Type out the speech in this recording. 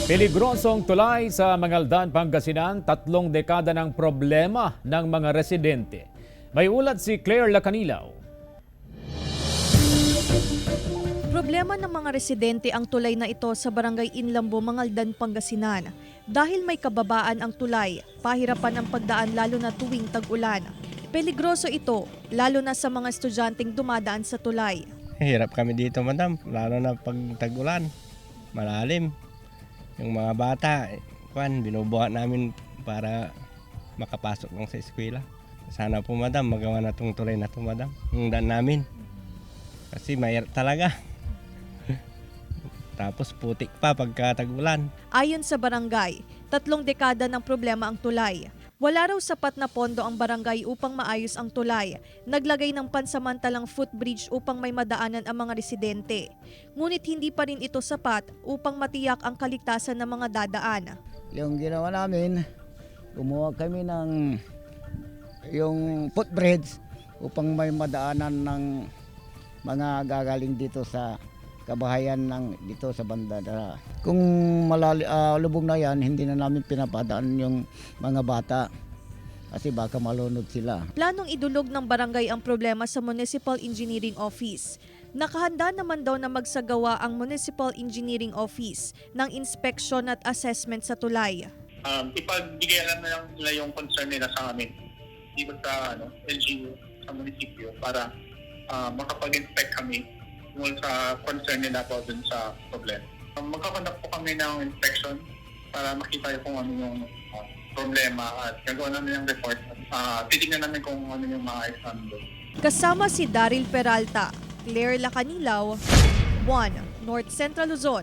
Peligrosong tulay sa Mangaldan, Pangasinan, 3 dekada ng problema ng mga residente. May ulat si Claire Lacanilaw. Problema ng mga residente ang tulay na ito sa Barangay Inlambo, Mangaldan, Pangasinan. Dahil may kababaan ang tulay, pahirapan ang pagdaan lalo na tuwing tag-ulan. Peligroso ito, lalo na sa mga estudyanteng dumadaan sa tulay. Hirap kami dito, madam, lalo na pag tag-ulan, malalim. Yung mga bata, binubuhat namin para makapasok lang sa eskwela. Sana po, madam, magawa na itong tulay na ito, madam. Yung daan namin. Kasi mahirap talaga. Tapos putik pa pagka tag-ulan. Ayon sa barangay, 3 dekada ng problema ang tulay. Wala raw sapat na pondo ang barangay upang maayos ang tulay. Naglagay ng pansamantalang footbridge upang may madaanan ang mga residente. Ngunit hindi pa rin ito sapat upang matiyak ang kaligtasan ng mga dadaan. Yung ginawa namin, gumawa kami ng yung footbridge upang may madaanan ng mga gagaling dito sa kabahayan ng dito sa banda. Kung lubog na yan, hindi na namin pinapadaan yung mga bata kasi baka malunod sila. Planong idulog ng barangay ang problema sa Municipal Engineering Office. Nakahanda naman daw na magsagawa ang Municipal Engineering Office ng inspeksyon at assessment sa tulay. Ipagbigay alam na lang nila yung concern nila sa amin dito sa LGU, sa munisipyo para makapag-inspect kami tungkol sa concern nila po dun sa problema. Magkakonduct po kami ng inspection para makita kung ano yung problema at gagawa namin yung report. Titignan namin kung ano yung maayos namin doon. Kasama si Daryl Peralta, Claire Lacanilaw, 1 North Central Luzon.